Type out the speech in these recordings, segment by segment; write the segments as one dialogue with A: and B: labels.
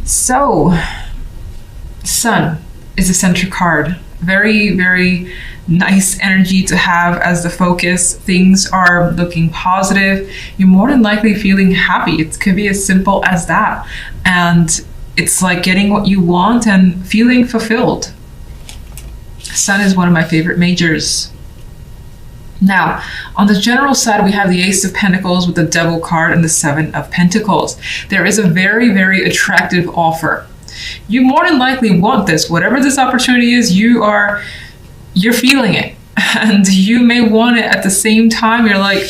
A: So, Sun is a center card. Very, very nice energy to have as the focus. Things are looking positive. You're more than likely feeling happy. It could be as simple as that. And it's like getting what you want and feeling fulfilled. Sun is one of my favorite majors. Now, on the general side, we have the Ace of Pentacles with the Devil card and the Seven of Pentacles. There is a very, very attractive offer. You more than likely want this. Whatever this opportunity is, you're feeling it. And you may want it at the same time. You're like,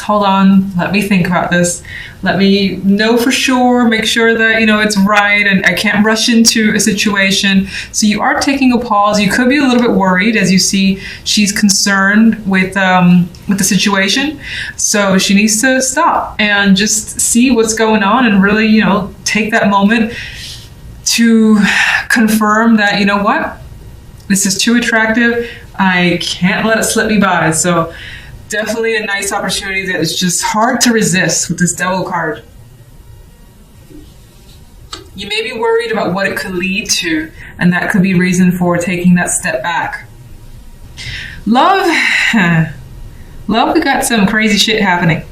A: hold on, let me think about this. Let me know for sure, make sure that, it's right, and I can't rush into a situation. So you are taking a pause. You could be a little bit worried, as you see she's concerned with the situation. So she needs to stop and just see what's going on and really, take that moment to confirm that, what? This is too attractive. I can't let it slip me by. So definitely a nice opportunity that is just hard to resist with this Devil card. You may be worried about what it could lead to, and that could be reason for taking that step back. Love, we got some crazy shit happening.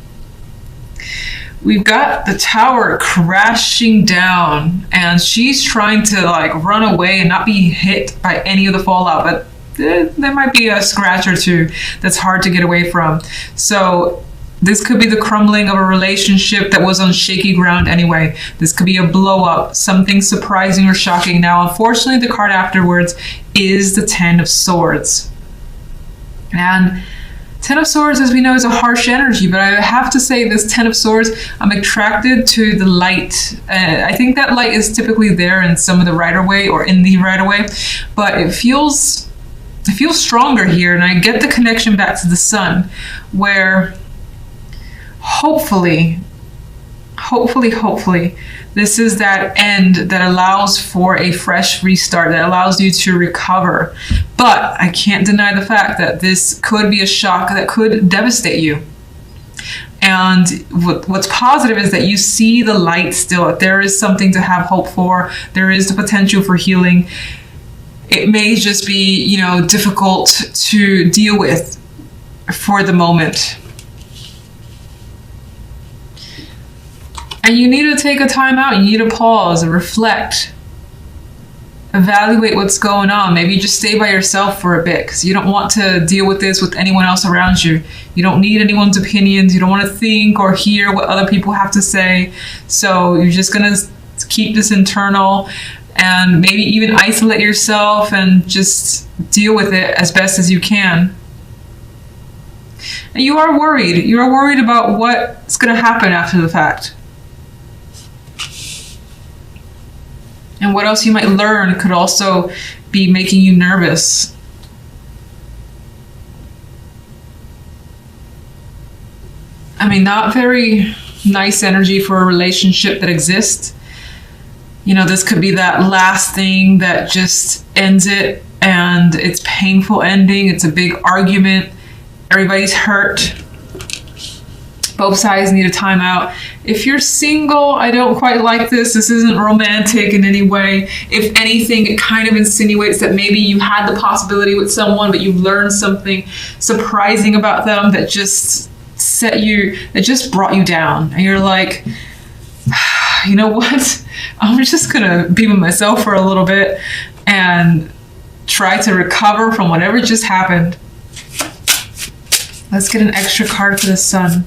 A: We've got the Tower crashing down, and she's trying to run away and not be hit by any of the fallout, but there might be a scratch or two that's hard to get away from. So this could be the crumbling of a relationship that was on shaky ground anyway. This could be a blow up, something surprising or shocking. Now, unfortunately, the card afterwards is the Ten of Swords. And Ten of Swords, as we know, is a harsh energy, but I have to say this Ten of Swords, I'm attracted to the light. I think that light is typically there in some of the Rider-Waite or in the Rider-Waite, but it feels stronger here, and I get the connection back to the Sun, where hopefully, this is that end that allows for a fresh restart, that allows you to recover. But I can't deny the fact that this could be a shock that could devastate you. And what's positive is that you see the light still. There is something to have hope for. There is the potential for healing. It may just be, difficult to deal with for the moment. And you need to take a time out. You need to pause and reflect. Evaluate what's going on. Maybe just stay by yourself for a bit, because you don't want to deal with this with anyone else around you. You don't need anyone's opinions. You don't want to think or hear what other people have to say. So you're just going to keep this internal, and maybe even isolate yourself and just deal with it as best as you can. And you are worried. You are worried about what's going to happen after the fact. And what else you might learn could also be making you nervous. I mean, not very nice energy for a relationship that exists. This could be that last thing that just ends it, and it's painful ending. It's a big argument. Everybody's hurt. Both sides need a timeout. If you're single, I don't quite like this. This isn't romantic in any way. If anything, it kind of insinuates that maybe you had the possibility with someone, but you learned something surprising about them that just brought you down. And you're like, you know what? I'm just gonna be with myself for a little bit and try to recover from whatever just happened. Let's get an extra card for the Sun.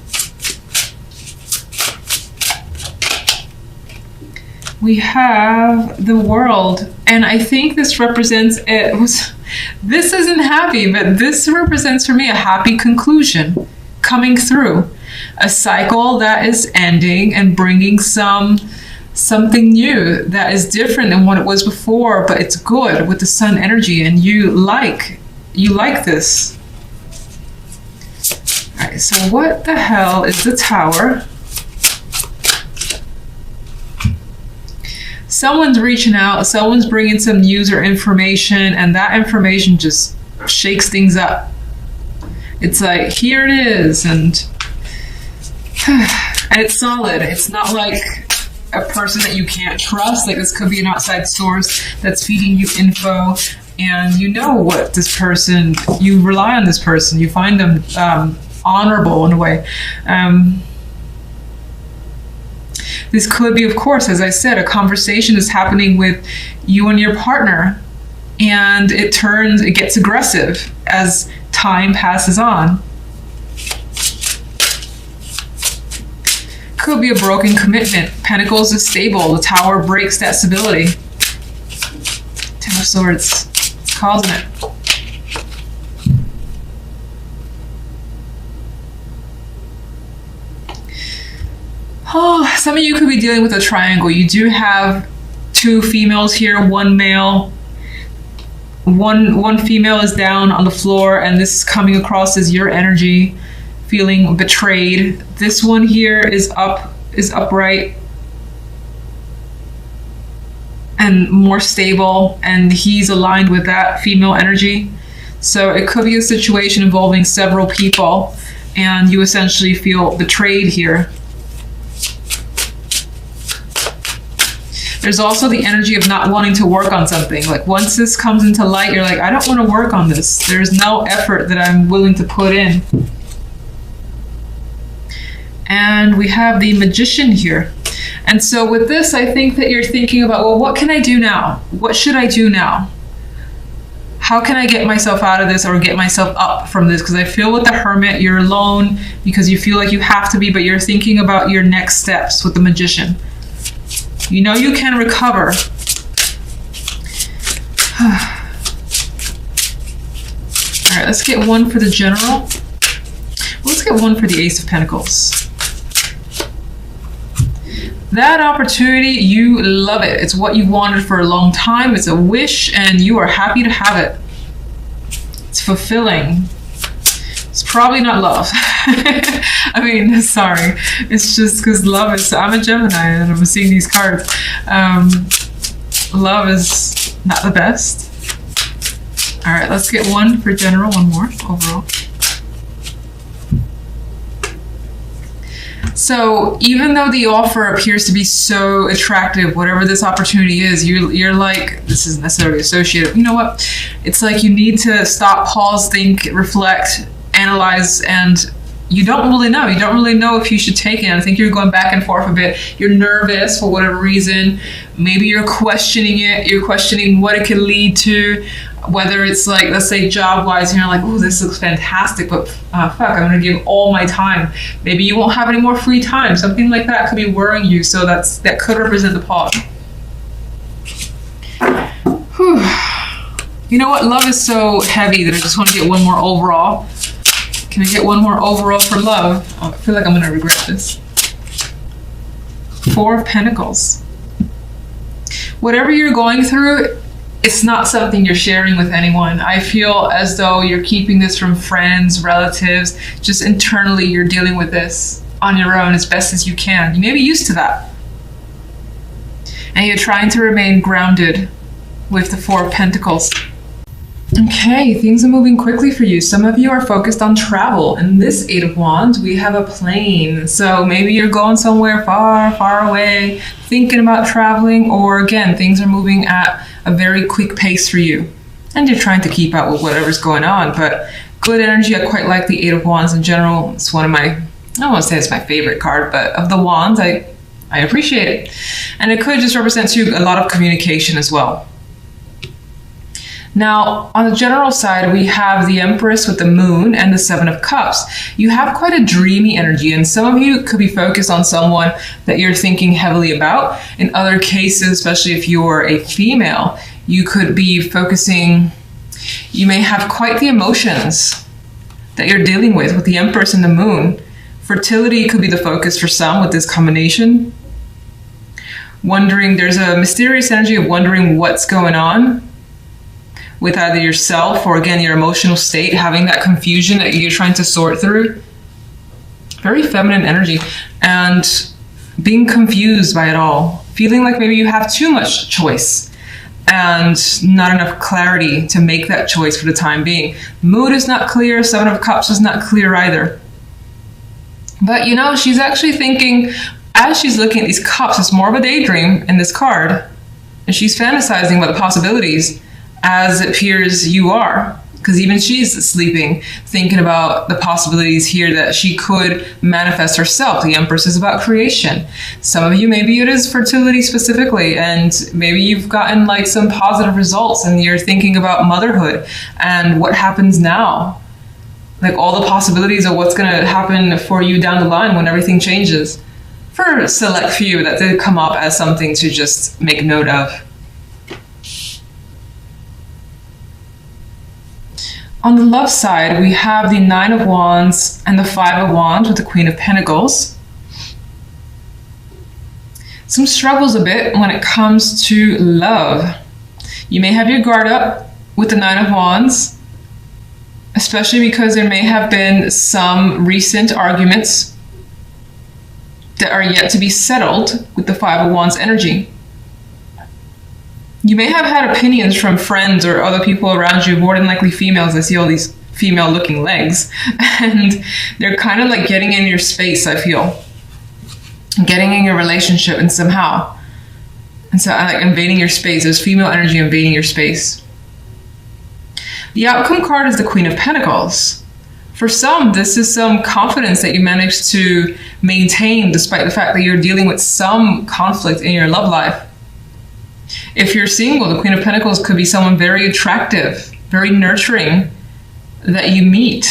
A: We have the World, and I think this represents this isn't happy, but this represents for me a happy conclusion coming through. A cycle that is ending and bringing something new that is different than what it was before, but it's good with the Sun energy, and you like this. All right, so what the hell is the Tower? Someone's reaching out, someone's bringing some news or information, and that information just shakes things up. It's like, here it is, and it's solid. It's not like a person that you can't trust. Like this could be an outside source that's feeding you info, and you know what this person, you rely on this person, you find them honorable in a way. This could be, of course, as I said, a conversation is happening with you and your partner, and it gets aggressive as time passes on. Could be a broken commitment. Pentacles is stable. The Tower breaks that stability. Ten of Swords. It's causing it. Oh, some of you could be dealing with a triangle. You do have two females here, one male. One female is down on the floor, and this is coming across as your energy, feeling betrayed. This one here is upright and more stable, and he's aligned with that female energy. So it could be a situation involving several people, and you essentially feel betrayed here. There's also the energy of not wanting to work on something. Like once this comes into light, you're like, I don't want to work on this. There's no effort that I'm willing to put in. And we have the Magician here. And so with this, I think that you're thinking about, well, what can I do now? What should I do now? How can I get myself out of this or get myself up from this? Because I feel with the Hermit, you're alone because you feel like you have to be, but you're thinking about your next steps with the Magician. You know you can recover. All right, let's get one for the General. Let's get one for the Ace of Pentacles. That opportunity, you love it. It's what you wanted for a long time. It's a wish, and you are happy to have it. It's fulfilling. It's probably not love. I mean, sorry. It's just because love is, I'm a Gemini and I'm seeing these cards. Love is not the best. All right, let's get one for General, one more overall. So even though the offer appears to be so attractive, whatever this opportunity is, you're like, this isn't necessarily associated. You know what? It's like you need to stop, pause, think, reflect, analyze, and you don't really know. You don't really know if you should take it. I think you're going back and forth a bit. You're nervous for whatever reason. Maybe you're questioning it. You're questioning what it could lead to, whether it's like, let's say job-wise, and you're like, oh, this looks fantastic, but fuck, I'm gonna give all my time. Maybe you won't have any more free time. Something like that could be worrying you. So that could represent the pause. Whew. You know what? Love is so heavy that I just want to get one more overall. Can I get one more overall for love? Oh, I feel like I'm going to regret this. Four of Pentacles. Whatever you're going through, it's not something you're sharing with anyone. I feel as though you're keeping this from friends, relatives. Just internally, you're dealing with this on your own as best as you can. You may be used to that. And you're trying to remain grounded with the Four of Pentacles. Okay, things are moving quickly for you. Some of you are focused on travel. In this Eight of Wands, we have a plane. So maybe you're going somewhere far, far away, thinking about traveling, or again, things are moving at a very quick pace for you. And you're trying to keep up with whatever's going on, but good energy. I quite like the Eight of Wands in general. It's one of my, I don't want to say it's my favorite card, but of the Wands, I appreciate it. And it could just represent to you a lot of communication as well. Now, on the general side, we have the Empress with the Moon and the Seven of Cups. You have quite a dreamy energy, and some of you could be focused on someone that you're thinking heavily about. In other cases, especially if you're a female, you could be focusing, you may have quite the emotions that you're dealing with the Empress and the Moon. Fertility could be the focus for some with this combination. Wondering, there's a mysterious energy of wondering what's going on with either yourself or, again, your emotional state, having that confusion that you're trying to sort through. Very feminine energy, and being confused by it all. Feeling like maybe you have too much choice and not enough clarity to make that choice for the time being. Mood is not clear, Seven of Cups is not clear either. But you know, she's actually thinking, As she's looking at these cups, it's more of a daydream in this card. And she's fantasizing about the possibilities as it appears you are. Because even she's sleeping, thinking about the possibilities here that she could manifest herself. The Empress is about creation. Some of you, maybe it is fertility specifically, and maybe you've gotten like some positive results and you're thinking about motherhood and what happens now. Like all the possibilities of what's going to happen for you down the line when everything changes. For a select few, that did come up as something to just make note of. On the love side, we have the Nine of Wands and the Five of Wands with the Queen of Pentacles. Some struggles a bit when it comes to love. You may have your guard up with the Nine of Wands, especially because there may have been some recent arguments that are yet to be settled with the Five of Wands energy. You may have had opinions from friends or other people around you, more than likely females. I see all these female looking legs, and they're kind of like getting in your space, I feel. Getting in your relationship and somehow. And so I like invading your space. There's female energy invading your space. The outcome card is the Queen of Pentacles. For some, this is some confidence that you managed to maintain despite the fact that you're dealing with some conflict in your love life. If you're single, the Queen of Pentacles could be someone very attractive, very nurturing that you meet.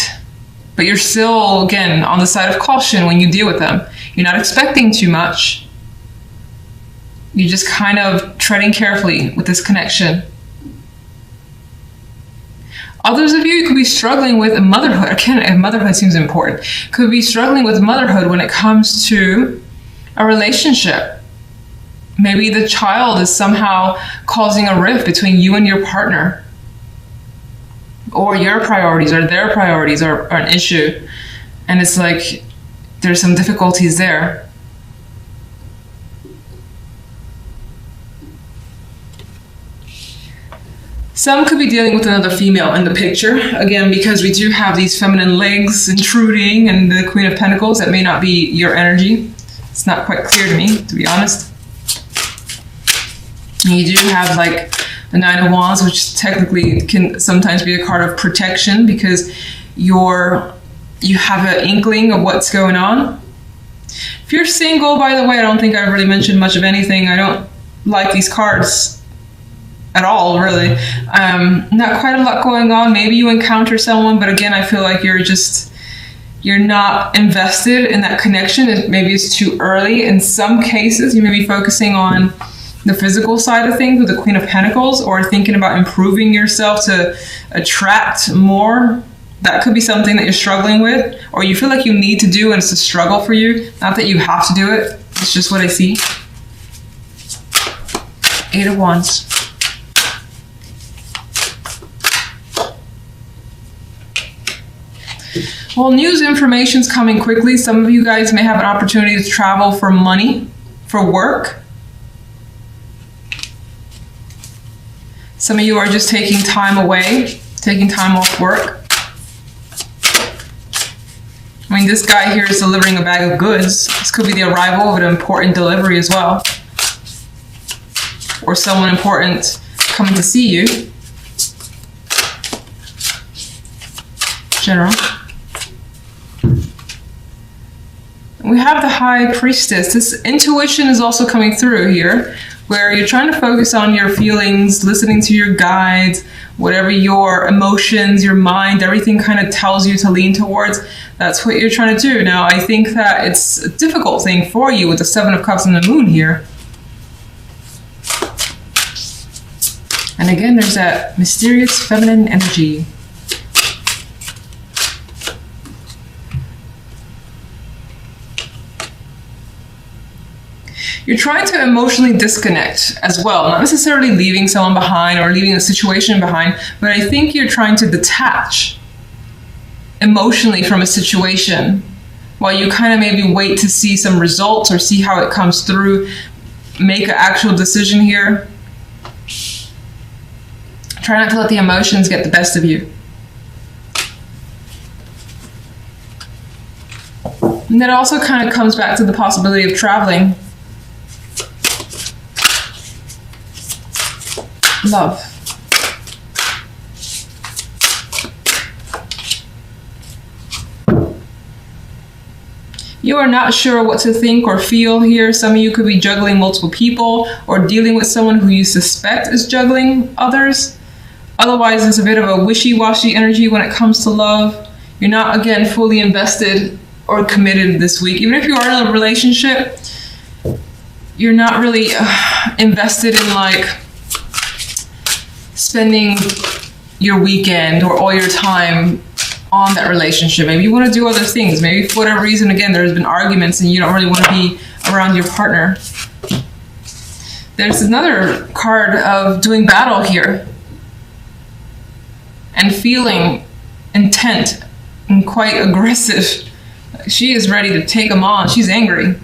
A: But you're still, again, on the side of caution when you deal with them. You're not expecting too much. You're just kind of treading carefully with this connection. Others of you could be struggling with motherhood. Again, motherhood seems important. Could be struggling with motherhood when it comes to a relationship. Maybe the child is somehow causing a rift between you and your partner. Or your priorities or their priorities are an issue. And it's like there's some difficulties there. Some could be dealing with another female in the picture. Again, because we do have these feminine legs intruding and the Queen of Pentacles, that may not be your energy. It's not quite clear to me, to be honest. And you do have like the Nine of Wands, which technically can sometimes be a card of protection because you have an inkling of what's going on. If you're single, by the way, I don't think I've really mentioned much of anything. I don't like these cards at all, really. Not quite a lot going on. Maybe you encounter someone, but again, I feel like you're not invested in that connection. Maybe it's too early. In some cases, you may be focusing on the physical side of things with the Queen of Pentacles, or thinking about improving yourself to attract more. That could be something that you're struggling with, or you feel like you need to do and it's a struggle for you. Not that you have to do it. It's just what I see. Eight of Wands. Well, news information's coming quickly. Some of you guys may have an opportunity to travel for money, for work. Some of you are just taking time away, taking time off work. I mean, this guy here is delivering a bag of goods. This could be the arrival of an important delivery as well. Or someone important coming to see you. General. We have the High Priestess. This intuition is also coming through here, where you're trying to focus on your feelings, listening to your guides, whatever your emotions, your mind, everything kind of tells you to lean towards. That's what you're trying to do. Now, I think that it's a difficult thing for you with the Seven of Cups and the Moon here. And again, there's that mysterious feminine energy. You're trying to emotionally disconnect as well, not necessarily leaving someone behind or leaving a situation behind, but I think you're trying to detach emotionally from a situation while you kind of maybe wait to see some results or see how it comes through, make an actual decision here. Try not to let the emotions get the best of you. And that also kind of comes back to the possibility of traveling. Love. You are not sure what to think or feel here. Some of you could be juggling multiple people or dealing with someone who you suspect is juggling others. Otherwise, it's a bit of a wishy-washy energy when it comes to love. You're not, again, fully invested or committed this week. Even if you are in a relationship, you're not really invested in like spending your weekend or all your time on that relationship. Maybe you want to do other things. Maybe for whatever reason, again, there's been arguments and you don't really want to be around your partner. There's another card of doing battle here and feeling intent and quite aggressive. She is ready to take them on. She's angry.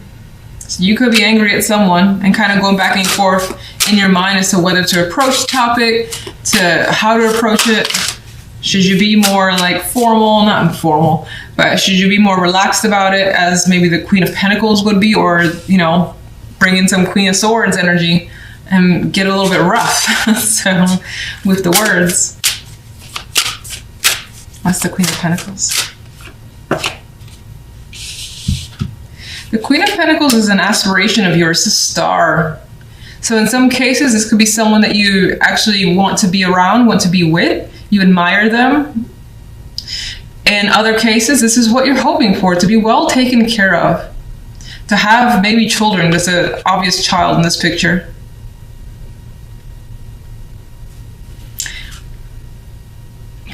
A: So you could be angry at someone and kind of going back and forth in your mind as to whether to approach the topic, to how to approach it. Should you be more like formal, not informal, but should you be more relaxed about it as maybe the Queen of Pentacles would be, or, you know, bring in some Queen of Swords energy and get a little bit rough. So with the words, that's the Queen of Pentacles. The Queen of Pentacles is an aspiration of yours, a star. So in some cases, this could be someone that you actually want to be around, want to be with. You admire them. In other cases, this is what you're hoping for, to be well taken care of. To have maybe children. There's an obvious child in this picture.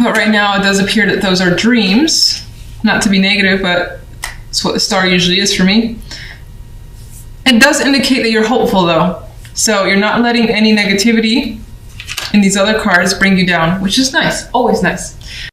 A: But right now, it does appear that those are dreams. Not to be negative, but it's what the star usually is for me. It does indicate that you're hopeful, though. So you're not letting any negativity in these other cards bring you down, which is nice, always nice.